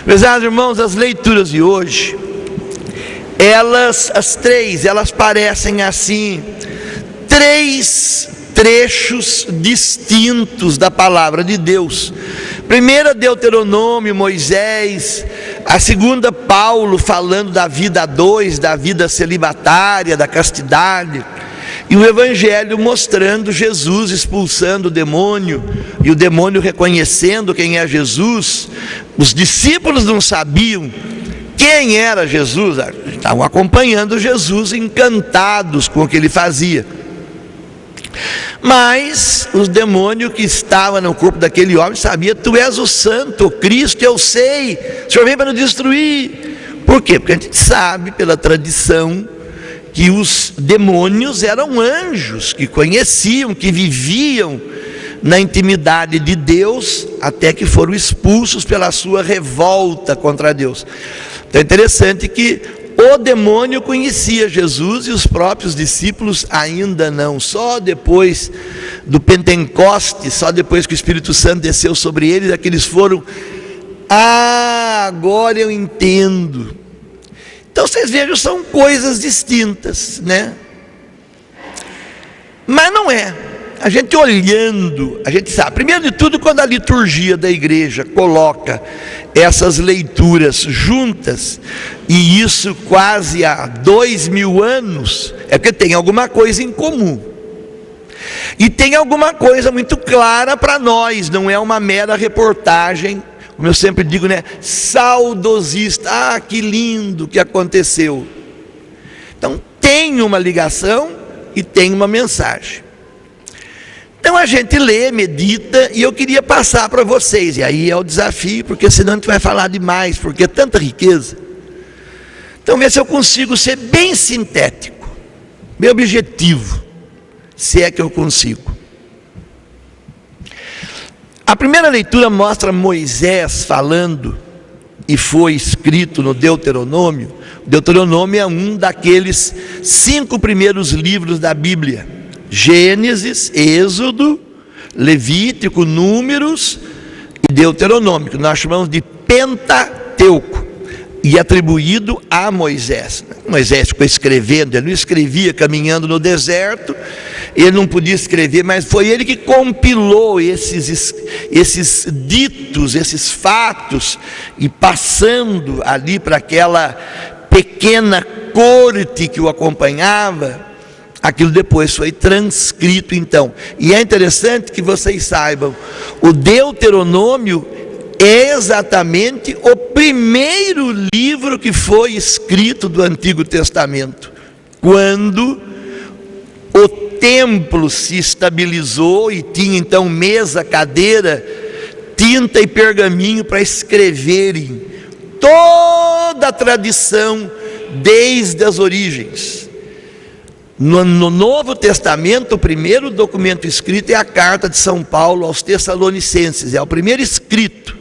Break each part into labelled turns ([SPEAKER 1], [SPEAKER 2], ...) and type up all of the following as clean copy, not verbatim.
[SPEAKER 1] Meus irmãos, as leituras de hoje, elas parecem assim, três trechos distintos da palavra de Deus. Primeira, Deuteronômio, Moisés. A segunda, Paulo falando da vida a dois, da vida celibatária, da castidade. E o Evangelho mostrando Jesus expulsando o demônio, e o demônio reconhecendo quem é Jesus. Os discípulos não sabiam quem era Jesus, estavam acompanhando Jesus, encantados com o que ele fazia. Mas os demônios que estavam no corpo daquele homem sabiam: tu és o Santo, o Cristo, eu sei, o Senhor vem para nos destruir. Por quê? Porque a gente sabe pela tradição que os demônios eram anjos que conheciam, que viviam na intimidade de Deus, até que foram expulsos pela sua revolta contra Deus. Então é interessante que o demônio conhecia Jesus e os próprios discípulos ainda não. Só depois do Pentecostes, só depois que o Espírito Santo desceu sobre eles, é que eles foram: agora eu entendo. Então vocês vejam, são coisas distintas, né? Mas não é. A gente olhando, a gente sabe. Primeiro de tudo, quando a liturgia da igreja coloca essas leituras juntas, e isso quase há 2000 anos, é porque tem alguma coisa em comum. E tem alguma coisa muito clara para nós, não é uma mera reportagem, como eu sempre digo, né? Saudosista. Ah, que lindo que aconteceu. Então tem uma ligação e tem uma mensagem. Então a gente lê, medita, e eu queria passar para vocês, e aí é o desafio, porque senão a gente vai falar demais, porque é tanta riqueza. Então vê se eu consigo ser bem sintético, bem objetivo, se é que eu consigo. A primeira leitura mostra Moisés falando, e foi escrito no Deuteronômio. Deuteronômio é um daqueles 5 primeiros livros da Bíblia: Gênesis, Êxodo, Levítico, Números e Deuteronômio, que nós chamamos de Pentateuco, e atribuído a Moisés. Moisés ficou escrevendo, ele não escrevia caminhando no deserto, ele não podia escrever, mas foi ele que compilou esses ditos, esses fatos, e passando ali para aquela pequena corte que o acompanhava, aquilo depois foi transcrito então. E é interessante que vocês saibam, o Deuteronômio é exatamente o primeiro livro que foi escrito do Antigo Testamento, quando o templo se estabilizou e tinha então mesa, cadeira, tinta e pergaminho para escreverem toda a tradição desde as origens. No Novo Testamento, o primeiro documento escrito é a carta de São Paulo aos Tessalonicenses, é o primeiro escrito.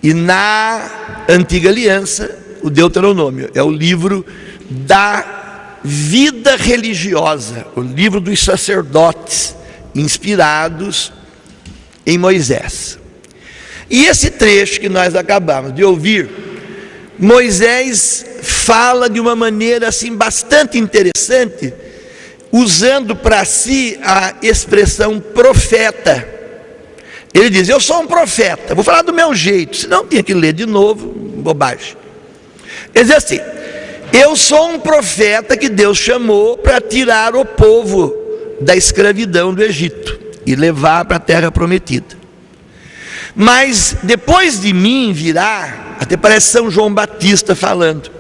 [SPEAKER 1] E na Antiga Aliança, o Deuteronômio é o livro da vida religiosa, o livro dos sacerdotes, inspirados em Moisés. E esse trecho que nós acabamos de ouvir, Moisés fala de uma maneira assim bastante interessante, usando para si a expressão profeta. Ele diz: eu sou um profeta, vou falar do meu jeito, senão tinha que ler de novo, bobagem. Ele diz assim: eu sou um profeta que Deus chamou para tirar o povo da escravidão do Egito e levar para a terra prometida. Mas depois de mim virá, até parece São João Batista falando,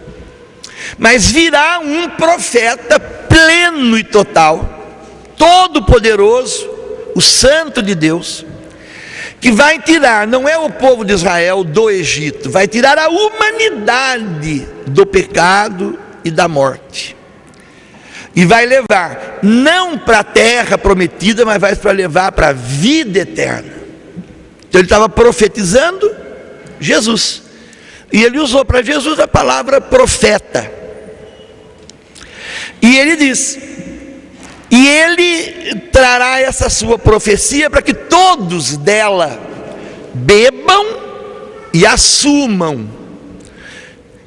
[SPEAKER 1] mas virá um profeta pleno e total, todo poderoso, o Santo de Deus, que vai tirar, não é o povo de Israel do Egito, vai tirar a humanidade do pecado e da morte, e vai levar, não para a terra prometida, mas vai para levar para a vida eterna. Então ele estava profetizando Jesus, e ele usou para Jesus a palavra profeta, e ele diz: e ele trará essa sua profecia para que todos dela bebam e assumam.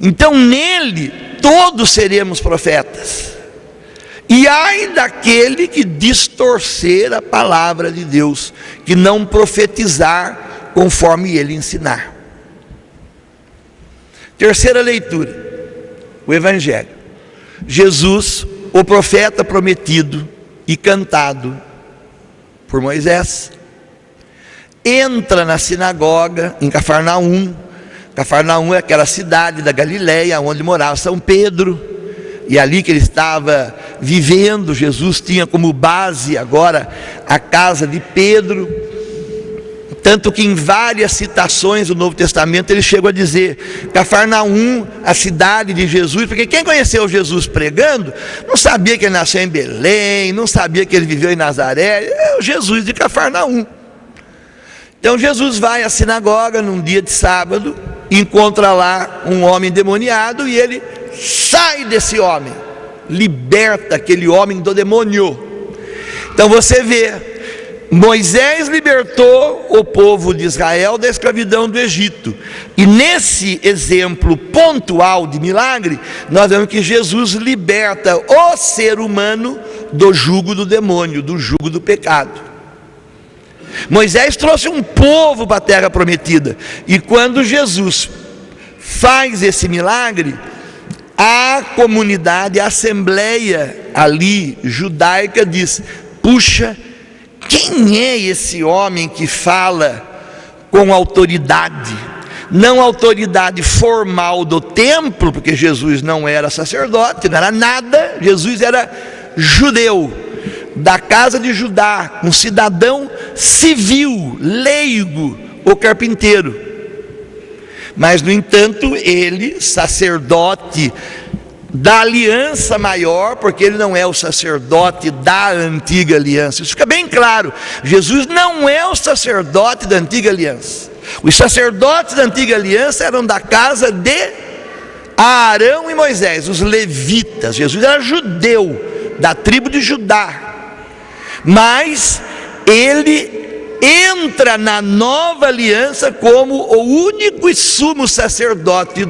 [SPEAKER 1] Então nele todos seremos profetas. E ai daquele que distorcer a palavra de Deus, que não profetizar conforme ele ensinar. Terceira leitura, o Evangelho. Jesus, o profeta prometido e cantado por Moisés, entra na sinagoga em Cafarnaum. Cafarnaum é aquela cidade da Galileia onde morava São Pedro, e ali que ele estava vivendo. Jesus tinha como base agora a casa de Pedro, tanto que em várias citações do Novo Testamento ele chegou a dizer Cafarnaum, a cidade de Jesus, porque quem conheceu Jesus pregando não sabia que ele nasceu em Belém, não sabia que ele viveu em Nazaré. É o Jesus de Cafarnaum. Então Jesus vai à sinagoga num dia de sábado, encontra lá um homem endemoniado e ele sai desse homem, liberta aquele homem do demônio. Então você vê, Moisés libertou o povo de Israel da escravidão do Egito, e nesse exemplo pontual de milagre, nós vemos que Jesus liberta o ser humano do jugo do demônio, do jugo do pecado. Moisés trouxe um povo para a terra prometida, e quando Jesus faz esse milagre, a comunidade, a assembleia ali judaica diz: puxa, quem é esse homem que fala com autoridade? Não autoridade formal do templo, porque Jesus não era sacerdote, não era nada. Jesus era judeu, da casa de Judá, um cidadão civil, leigo, o carpinteiro. Mas no entanto ele, sacerdote da aliança maior, porque ele não é o sacerdote da antiga aliança. Isso fica bem claro. Jesus não é o sacerdote da antiga aliança. Os sacerdotes da antiga aliança eram da casa de Arão e Moisés, os levitas. Jesus era judeu, da tribo de Judá, mas ele entra na nova aliança como o único e sumo sacerdote,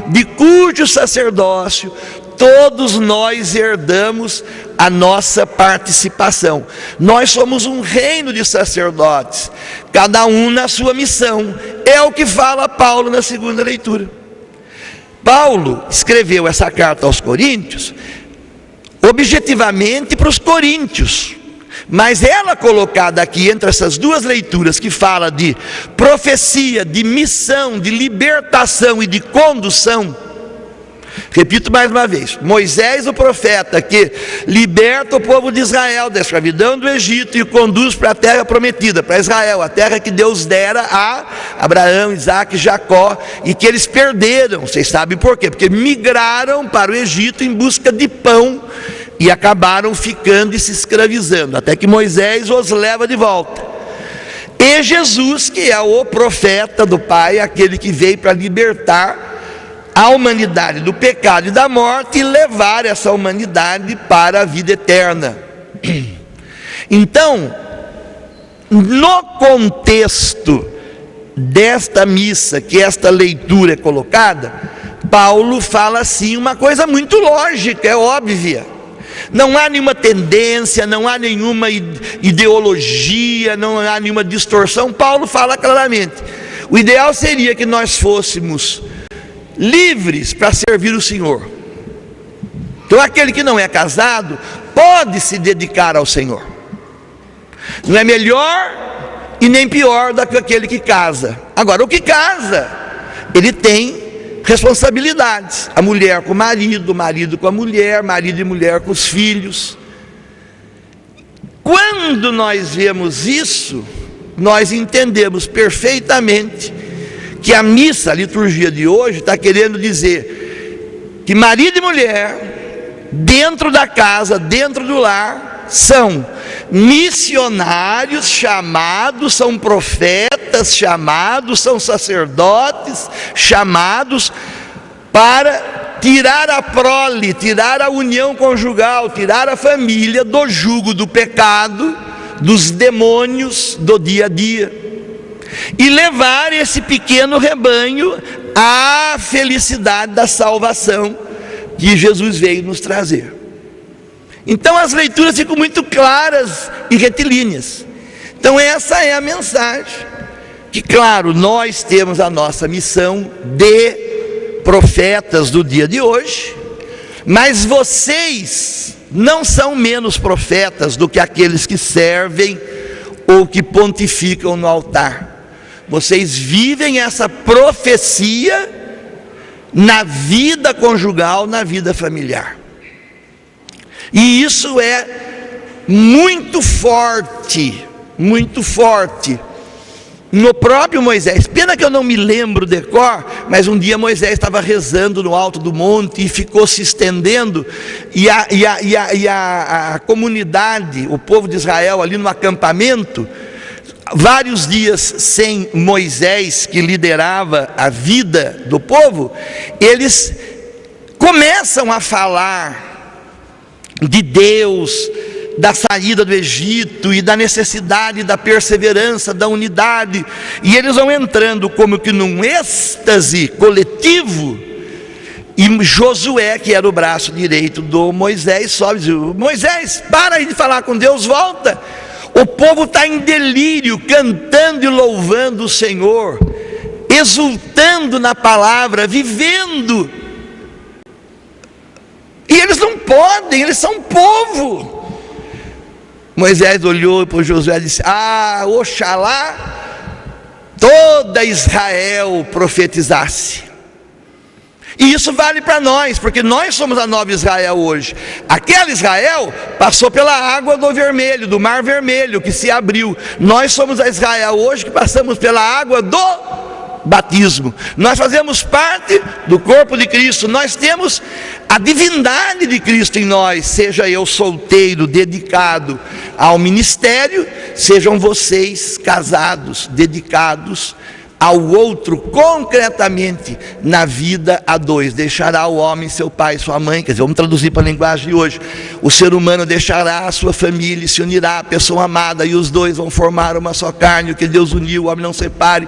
[SPEAKER 1] de cujo sacerdócio todos nós herdamos a nossa participação. Nós somos um reino de sacerdotes, cada um na sua missão. É o que fala Paulo na segunda leitura. Paulo escreveu essa carta aos Coríntios objetivamente para os coríntios, mas ela colocada aqui entre essas duas leituras, que fala de profecia, de missão, de libertação e de condução. Repito mais uma vez: Moisés, o profeta que liberta o povo de Israel da escravidão do Egito e o conduz para a terra prometida, para Israel, a terra que Deus dera a Abraão, Isaque e Jacó, e que eles perderam. Vocês sabem por quê? Porque migraram para o Egito em busca de pão e acabaram ficando e se escravizando, até que Moisés os leva de volta. E Jesus, que é o profeta do Pai, aquele que veio para libertar a humanidade do pecado e da morte e levar essa humanidade para a vida eterna. Então, no contexto desta missa, que esta leitura é colocada, Paulo fala assim uma coisa muito lógica, é óbvia. Não há nenhuma tendência, não há nenhuma ideologia, não há nenhuma distorção. Paulo fala claramente: o ideal seria que nós fôssemos livres para servir o Senhor. Então aquele que não é casado pode se dedicar ao Senhor. Não é melhor e nem pior do que aquele que casa. Agora, o que casa, ele tem responsabilidades. A mulher com o marido com a mulher, marido e mulher com os filhos. Quando nós vemos isso, nós entendemos perfeitamente que a missa, a liturgia de hoje, está querendo dizer que marido e mulher, dentro da casa, dentro do lar, são missionários chamados, são profetas chamados, são sacerdotes chamados para tirar a prole, tirar a união conjugal, tirar a família do jugo do pecado, dos demônios do dia a dia. e levar esse pequeno rebanho à felicidade da salvação que Jesus veio nos trazer. Então as leituras ficam muito claras e retilíneas. Então essa é a mensagem, que claro, nós temos a nossa missão de profetas do dia de hoje, mas vocês não são menos profetas do que aqueles que servem ou que pontificam no altar. Vocês vivem essa profecia na vida conjugal, na vida familiar. E isso é muito forte, muito forte. No próprio Moisés, pena que eu não me lembro de cor, mas um dia Moisés estava rezando no alto do monte e ficou se estendendo, e a comunidade, o povo de Israel ali no acampamento, vários dias sem Moisés, que liderava a vida do povo, eles começam a falar de Deus, da saída do Egito e da necessidade da perseverança, da unidade, e eles vão entrando como que num êxtase coletivo, e Josué, que era o braço direito do Moisés, sobe e diz: Moisés, para aí de falar com Deus, volta. O povo está em delírio, cantando e louvando o Senhor, exultando na palavra, vivendo, e eles não podem, eles são povo. Moisés olhou para Josué e disse: oxalá toda Israel profetizasse. E isso vale para nós, porque nós somos a nova Israel hoje. Aquela Israel passou pela água do vermelho, do mar vermelho, que se abriu. Nós somos a Israel hoje que passamos pela água do batismo. Nós fazemos parte do corpo de Cristo. Nós temos a divindade de Cristo em nós. Seja eu solteiro, dedicado ao ministério, sejam vocês casados, dedicados ao outro, concretamente na vida a dois. Deixará o homem seu pai e sua mãe, quer dizer, vamos traduzir para a linguagem de hoje, o ser humano deixará a sua família e se unirá à pessoa amada, e os dois vão formar uma só carne. O que Deus uniu, o homem não separe.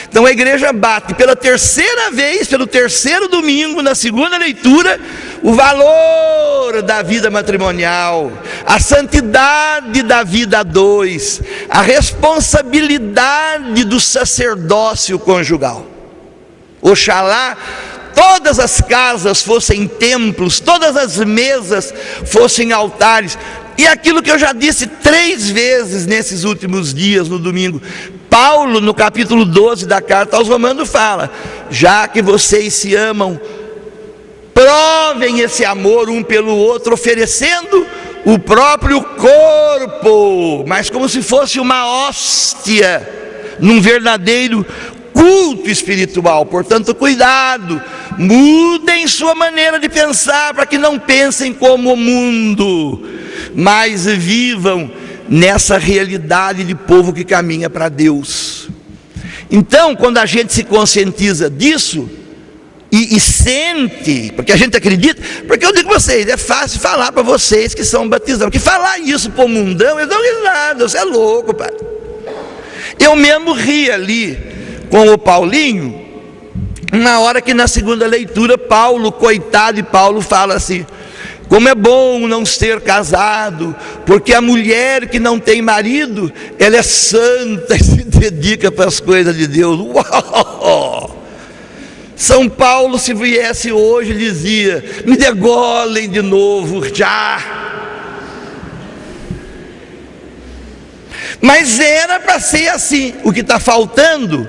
[SPEAKER 1] Então a igreja bate pela terceira vez, pelo terceiro domingo, na segunda leitura, o valor da vida matrimonial, a santidade da vida a dois, a responsabilidade do sacerdócio conjugal. Oxalá todas as casas fossem templos, todas as mesas fossem altares. E aquilo que eu já disse 3 vezes nesses últimos dias, no domingo, Paulo no capítulo 12 da carta aos Romanos fala: já que vocês se amam, provem esse amor um pelo outro, oferecendo o próprio corpo, mas como se fosse uma hóstia, num verdadeiro culto espiritual. Portanto, cuidado, mudem sua maneira de pensar, para que não pensem como o mundo, mas vivam nessa realidade de povo que caminha para Deus. Então, quando a gente se conscientiza disso, e sente, porque a gente acredita, porque eu digo para vocês, é fácil falar para vocês que são batizados, que falar isso para o mundão, eles dão risada, você é louco, pai. Eu mesmo ri ali com o Paulinho, na hora que na segunda leitura, Paulo, coitado de Paulo, fala assim: como é bom não ser casado, porque a mulher que não tem marido, ela é santa e se dedica para as coisas de Deus. Uau! São Paulo, se viesse hoje, dizia: me degolem de novo já. Mas era para ser assim. O que está faltando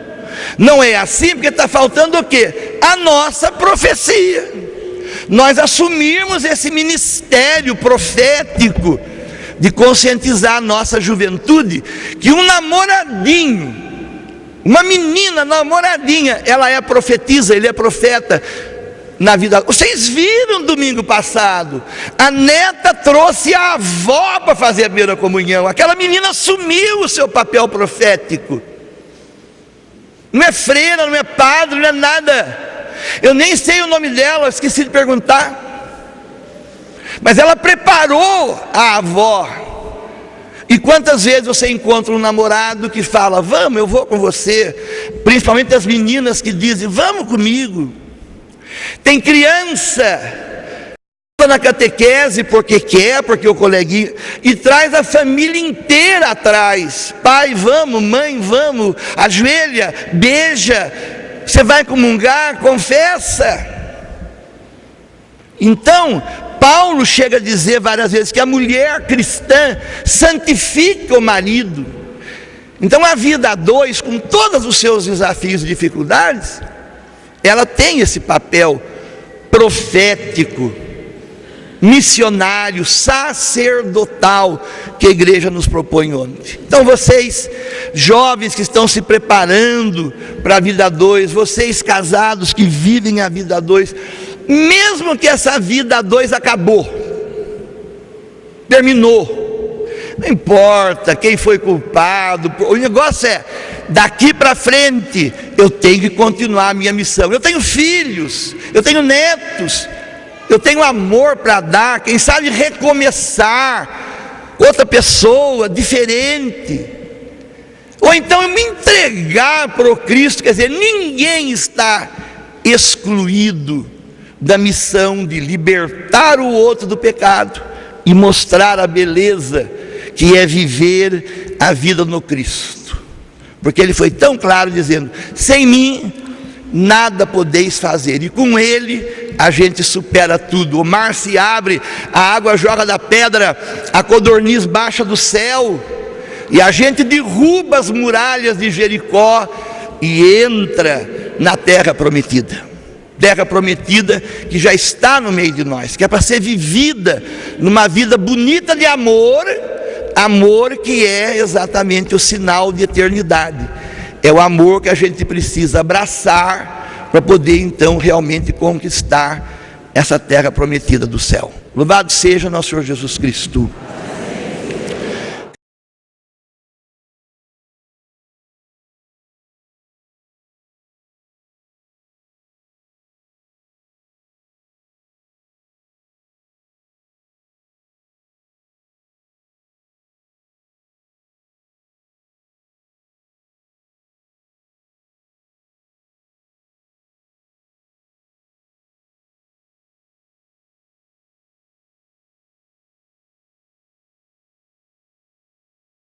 [SPEAKER 1] não é assim, porque está faltando o quê? A nossa profecia. Nós assumirmos esse ministério profético de conscientizar a nossa juventude que um namoradinho, uma menina namoradinha, ela é profetisa, ele é profeta na vida. Vocês viram domingo passado, a neta trouxe a avó para fazer a primeira comunhão. Aquela menina assumiu o seu papel profético. Não é freira, não é padre, não é nada. Eu nem sei o nome dela, esqueci de perguntar. Mas ela preparou a avó. E quantas vezes você encontra um namorado que fala: vamos, eu vou com você. Principalmente as meninas que dizem: vamos comigo. Tem criança na catequese porque quer, porque o coleguinha, e traz a família inteira atrás. Pai, vamos, mãe, vamos, ajoelha, beija, você vai comungar, confessa. Então, Paulo chega a dizer várias vezes que a mulher cristã santifica o marido. Então a vida a dois, com todos os seus desafios e dificuldades, ela tem esse papel profético, missionário, sacerdotal, que a igreja nos propõe ontem. Então vocês, jovens que estão se preparando para a vida a dois, vocês casados que vivem a vida a dois, mesmo que essa vida a dois acabou, terminou, não importa quem foi culpado, o negócio é, daqui para frente, eu tenho que continuar a minha missão. Eu tenho filhos, eu tenho netos, eu tenho amor para dar, quem sabe recomeçar, outra pessoa, diferente. Ou então eu me entregar para o Cristo, quer dizer, ninguém está excluído da missão de libertar o outro do pecado e mostrar a beleza que é viver a vida no Cristo. Porque ele foi tão claro dizendo: sem mim nada podeis fazer, e com ele a gente supera tudo. O mar se abre, a água joga da pedra, a codorniz baixa do céu, e a gente derruba as muralhas de Jericó e entra na terra prometida. Terra prometida que já está no meio de nós, que é para ser vivida numa vida bonita de amor, amor que é exatamente o sinal de eternidade. É o amor que a gente precisa abraçar para poder então realmente conquistar essa terra prometida do céu. Louvado seja nosso Senhor Jesus Cristo.